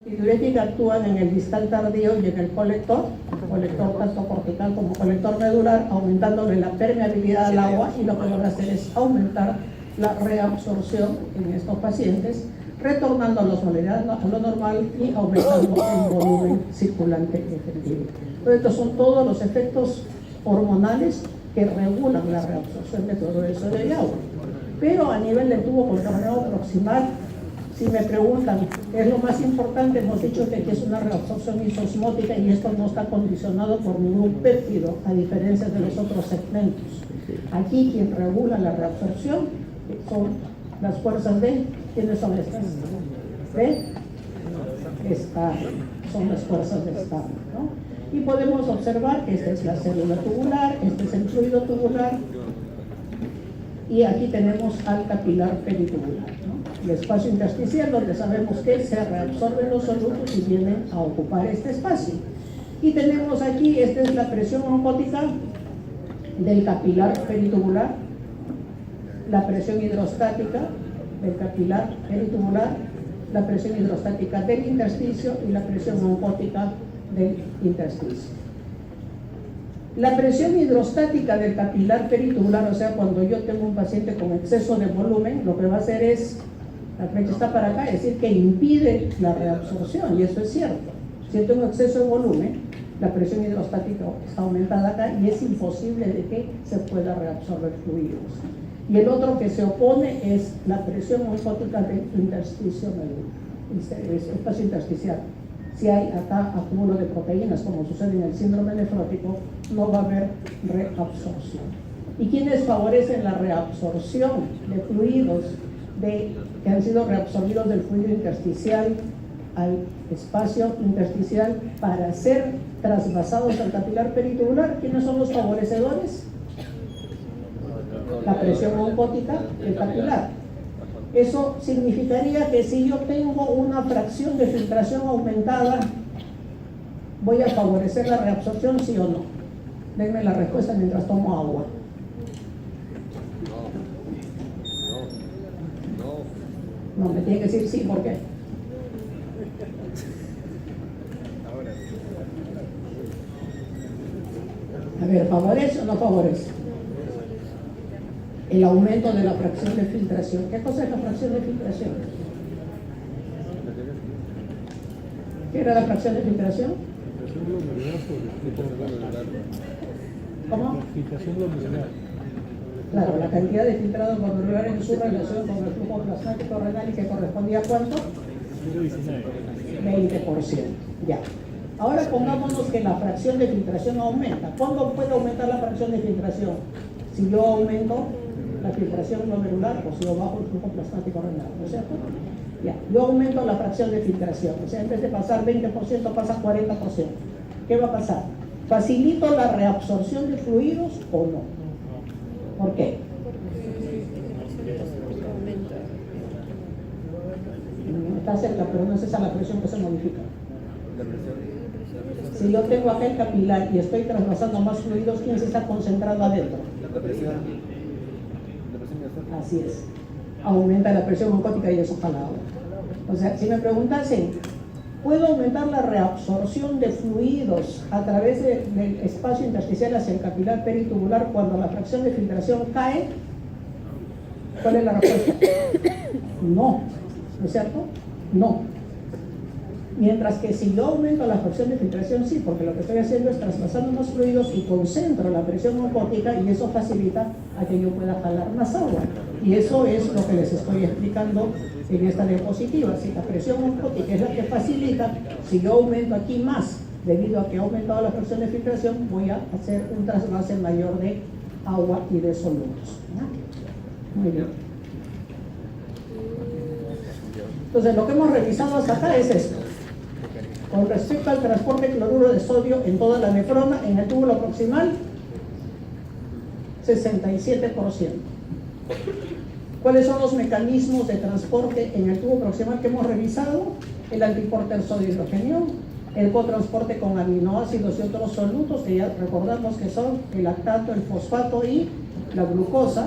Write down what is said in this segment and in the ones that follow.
Diurética actúan en el distal tardío y en el colector tanto cortical como colector medular, aumentándole la permeabilidad al agua, y lo que van a hacer es aumentar la reabsorción en estos pacientes, retornando a la osmolaridad a lo normal y aumentando el volumen circulante efectivo. Entonces, estos son todos los efectos hormonales que regulan la reabsorción de cloruro de sodio y agua. Pero a nivel del tubo contorneado proximal, si me preguntan, ¿qué es lo más importante? Hemos dicho que aquí es una reabsorción isosmótica y esto no está condicionado por ningún péptido, a diferencia de los otros segmentos. Aquí quien regula la reabsorción son las fuerzas de, ¿quiénes son estas? De Starr, son las fuerzas de Starr, ¿no? Y podemos observar que esta es la célula tubular, este es el fluido tubular, y aquí tenemos al capilar peritubular, ¿no? El espacio intersticial, donde sabemos que se reabsorben los solutos y vienen a ocupar este espacio. Y tenemos aquí, esta es la presión oncótica del capilar peritubular, la presión hidrostática del capilar peritubular, la presión hidrostática del intersticio y la presión oncótica del intersticio. La presión hidrostática del capilar peritubular, o sea, cuando yo tengo un paciente con exceso de volumen, lo que va a hacer es, la flecha está para acá, es decir, que impide la reabsorción, y eso es cierto. Si yo tengo exceso de volumen, la presión hidrostática está aumentada acá y es imposible de que se pueda reabsorber fluidos. Y el otro que se opone es la presión oncótica del intersticio medular, espacio intersticial. Si hay acá acúmulo de proteínas, como sucede en el síndrome nefrótico, no va a haber reabsorción. ¿Y quiénes favorecen la reabsorción de fluidos que han sido reabsorbidos del fluido intersticial al espacio intersticial para ser trasvasados al capilar peritubular? ¿Quiénes son los favorecedores? La presión oncótica del capilar. Eso significaría que si yo tengo una fracción de filtración aumentada, ¿voy a favorecer la reabsorción, sí o no? Denme la respuesta mientras tomo agua. No, me tiene que decir sí, ¿por qué? A ver, ¿favorece o no favorece? El aumento de la fracción de filtración. ¿Qué cosa es la fracción de filtración? ¿Qué era la fracción de filtración? ¿Cómo? Filtración glomerular. Claro, la cantidad de filtrado glomerular en su relación con el flujo plasmático renal, y que correspondía a ¿cuánto? 20%. Ya. Ahora pongámonos que la fracción de filtración aumenta. ¿Cuándo puede aumentar la fracción de filtración? Si yo aumento la filtración glomerular o si yo bajo el flujo plasmático renal, ¿no es cierto? Ya, yo aumento la fracción de filtración, o sea, en vez de pasar 20% pasa 40%. ¿Qué va a pasar? ¿Facilito la reabsorción de fluidos o no? ¿Por qué? Está cerca, pero no es esa la presión que se modifica. Si yo tengo acá el capilar y estoy trasvasando más fluidos, ¿quién se está concentrando adentro? La presión. Así es. Aumenta la presión oncótica y eso jala agua. O sea, si me preguntasen, ¿puedo aumentar la reabsorción de fluidos a través del espacio intersticial hacia el capilar peritubular cuando la fracción de filtración cae? ¿Cuál es la respuesta? No. ¿No es cierto? No. Mientras que si yo aumento la fracción de filtración, sí, porque lo que estoy haciendo es traspasando más fluidos y concentro la presión oncótica, y eso facilita a que yo pueda jalar más agua. Y eso es lo que les estoy explicando en esta diapositiva. Si la presión oncótica es la que facilita, si yo aumento aquí más, debido a que ha aumentado la fracción de filtración, voy a hacer un trasvase mayor de agua y de solutos. Muy bien. Entonces, lo que hemos revisado hasta acá es esto. Con respecto al transporte de cloruro de sodio en toda la nefrona, en el túbulo proximal, 67%. ¿Cuáles son los mecanismos de transporte en el tubo proximal que hemos revisado? El antiporter sodio-hidrogenión, el cotransporte con aminoácidos y otros solutos, que ya recordamos que son el lactato, el fosfato y la glucosa,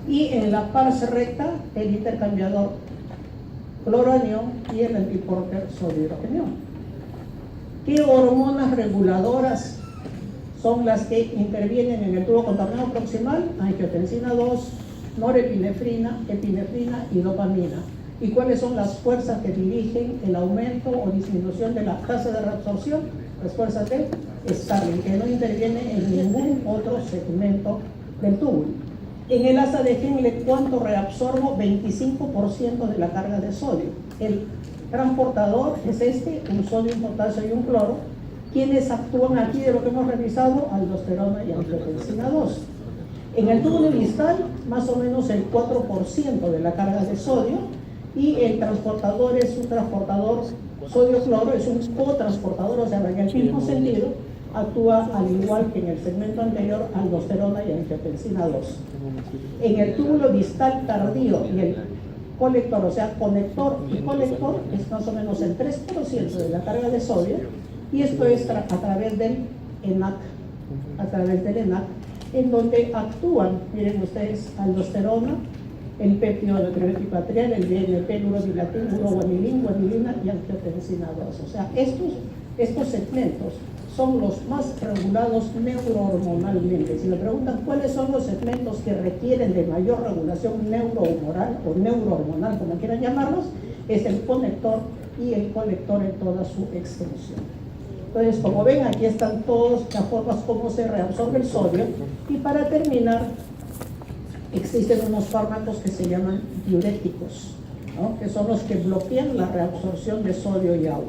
y en la pars recta, el intercambiador cloranión y el antiporter sodio-hidrogenión. ¿Qué hormonas reguladoras son las que intervienen en el tubo contorneado proximal? Angiotensina 2, norepinefrina, epinefrina y dopamina. ¿Y cuáles son las fuerzas que dirigen el aumento o disminución de la tasa de reabsorción? Las fuerzas de Starling, que no intervienen en ningún otro segmento del túbulo. En el asa de Henle, ¿cuánto reabsorbo? 25% de la carga de sodio. El transportador es este, un sodio, un potasio y un cloro. ¿Quiénes actúan aquí de lo que hemos revisado? Aldosterona y angiotensina 2. En el túbulo distal, más o menos el 4% de la carga de sodio, y el transportador es un transportador sodio-cloro, es un cotransportador, o sea, en el mismo sentido, actúa al igual que en el segmento anterior, aldosterona y angiotensina 2. En el túbulo distal tardío y el colector, o sea, conector y colector, es más o menos el 3% de la carga de sodio, y esto es a través del ENaC, en donde actúan, miren ustedes, aldosterona, el péptido natriurético atrial, el BNP, urobilatin, uroguanilin, guanilina y angiotensina 2. O sea, estos segmentos son los más regulados neurohormonalmente. Si me preguntan cuáles son los segmentos que requieren de mayor regulación neurohumoral o neurohormonal, como quieran llamarlos, es el conector y el colector en toda su extensión. Entonces, como ven, aquí están todas las formas como se reabsorbe el sodio. Y para terminar, existen unos fármacos que se llaman diuréticos, ¿no? Que son los que bloquean la reabsorción de sodio y agua.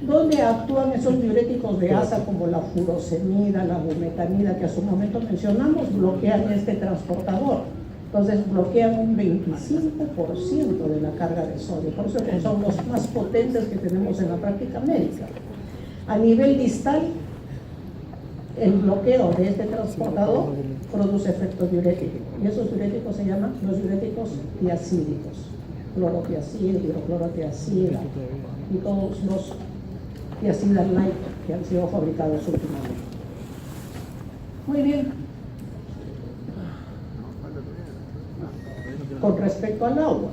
¿Dónde actúan esos diuréticos de asa como la furosemida, la bumetanida que a su momento mencionamos? Bloquean este transportador. Entonces bloquean un 25% de la carga de sodio. Por eso son los más potentes que tenemos en la práctica médica. A nivel distal, el bloqueo de este transportador produce efecto diurético, y esos diuréticos se llaman los diuréticos tiacídicos, clorotiacida, hidroclorotiacida y todos los tiacidas light que han sido fabricados últimamente. Muy bien. Con respecto al agua,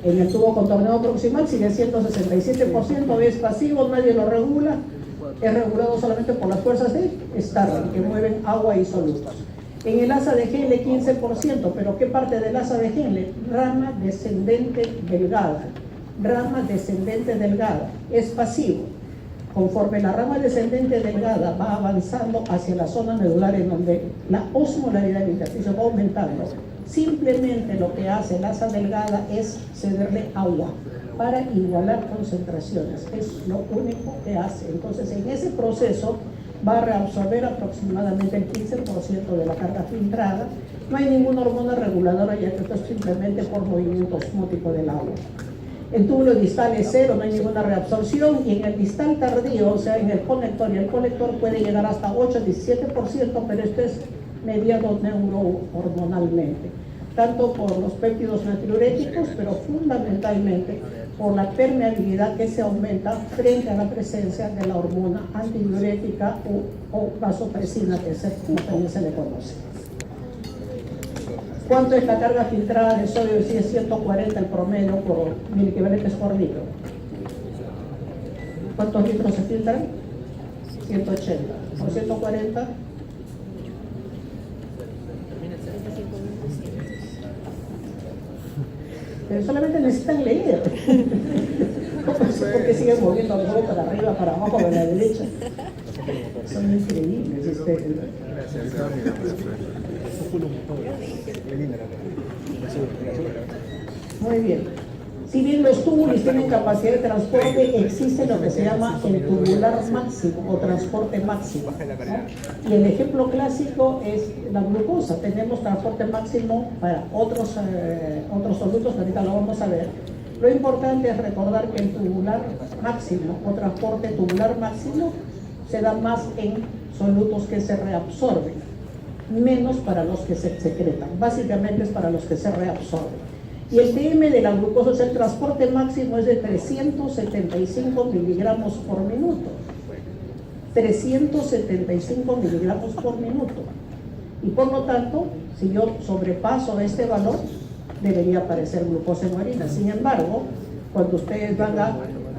en el tubo contorneado proximal sigue siendo 67%, es pasivo, nadie lo regula. Es regulado solamente por las fuerzas de Starling, que mueven agua y solutos. En el asa de Henle 15%, pero ¿qué parte del asa de Henle? Rama descendente delgada. Rama descendente delgada. Es pasivo. Conforme la rama descendente delgada va avanzando hacia la zona medular, en donde la osmolaridad del intersticio va aumentando, simplemente lo que hace el asa delgada es cederle agua para igualar concentraciones, es lo único que hace. Entonces, en ese proceso va a reabsorber aproximadamente el 15% de la carga filtrada. No hay ninguna hormona reguladora, ya que esto es simplemente por movimiento osmótico del agua. El túbulo distal es cero, no hay ninguna reabsorción, y en el distal tardío, o sea, en el conector, y el colector puede llegar hasta 8-17%, pero esto es mediado neurohormonalmente, tanto por los péptidos natriuréticos, pero fundamentalmente por la permeabilidad que se aumenta frente a la presencia de la hormona antidiurética o vasopresina, que como también se le conoce. ¿Cuánto es la carga filtrada de sodio? Si es 140 el promedio por mil equivalentes por litro. ¿Cuántos litros se filtran? 180. Por 140. Pero solamente necesitan leer. Porque siguen moviendo el huevo para arriba, para abajo, para la derecha. Son increíbles. Muy bien. Si bien los túbulos tienen capacidad de transporte, existe lo que se llama el tubular máximo o transporte máximo, ¿no? Y el ejemplo clásico es la glucosa. Tenemos transporte máximo para otros solutos, que ahorita lo vamos a ver. Lo importante es recordar que el tubular máximo o transporte tubular máximo se da más en solutos que se reabsorben, menos para los que se secretan. Básicamente es para los que se reabsorben. Y el TM de la glucosa, o sea, el transporte máximo es de 375 miligramos por minuto. 375 miligramos por minuto. Y por lo tanto, si yo sobrepaso este valor, debería aparecer glucosa en orina. Sin embargo, cuando ustedes van a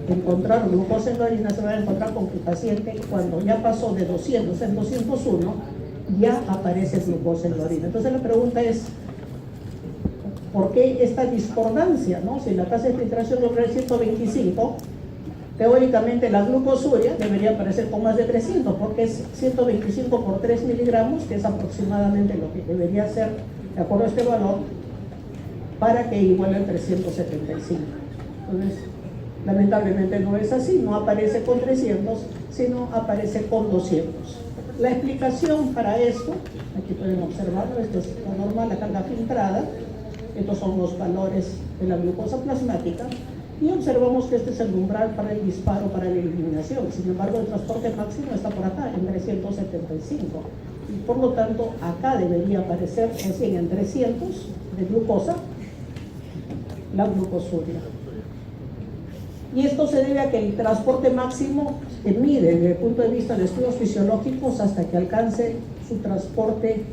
encontrar glucosa en orina, se van a encontrar con que el paciente, cuando ya pasó de 200 en 201, ya aparece glucosa en la orina. Entonces la pregunta es, ¿por qué esta discordancia, no? Si la tasa de filtración es 125, teóricamente la glucosuria debería aparecer con más de 300, porque es 125 por 3 miligramos, que es aproximadamente lo que debería ser, de acuerdo a este valor, para que iguale el 375. Entonces, lamentablemente no es así, no aparece con 300, sino aparece con 200. La explicación para esto, aquí pueden observarlo, esto es la normal, la carga filtrada, estos son los valores de la glucosa plasmática, y observamos que este es el umbral para el disparo, para la eliminación. Sin embargo, el transporte máximo está por acá, en 375. Y por lo tanto, acá debería aparecer recién en 300 de glucosa, la glucosuria. Y esto se debe a que el transporte máximo se mide desde el punto de vista de estudios fisiológicos hasta que alcance su transporte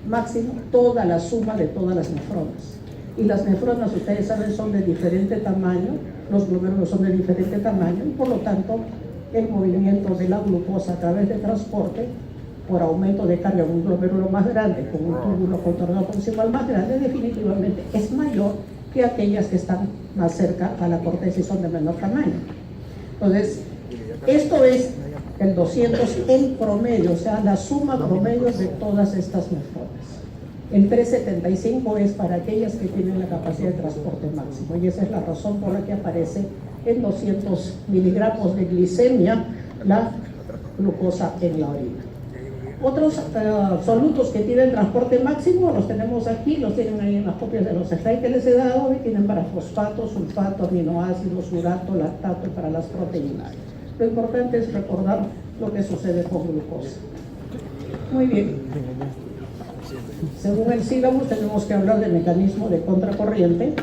máximo toda la suma de todas las nefronas. Y las nefronas, ustedes saben, son de diferente tamaño, los glomérulos son de diferente tamaño, y por lo tanto el movimiento de la glucosa a través del transporte, por aumento de carga en un glomérulo más grande, con un túbulo contornado proximal más grande, definitivamente es mayor que aquellas que están más cerca a la corteza y son de menor tamaño. Entonces, esto es el 200 en promedio, o sea, la suma promedio de todas estas nefronas. El 375 es para aquellas que tienen la capacidad de transporte máximo, y esa es la razón por la que aparece en 200 miligramos de glicemia la glucosa en la orina. Otros solutos que tienen transporte máximo los tenemos aquí, los tienen ahí en las copias de los slides que les he dado, y tienen para fosfato, sulfato, aminoácidos, urato, lactato y para las proteínas. Lo importante es recordar lo que sucede con glucosa. Muy bien. Según el sílabo tenemos que hablar del mecanismo de contracorriente.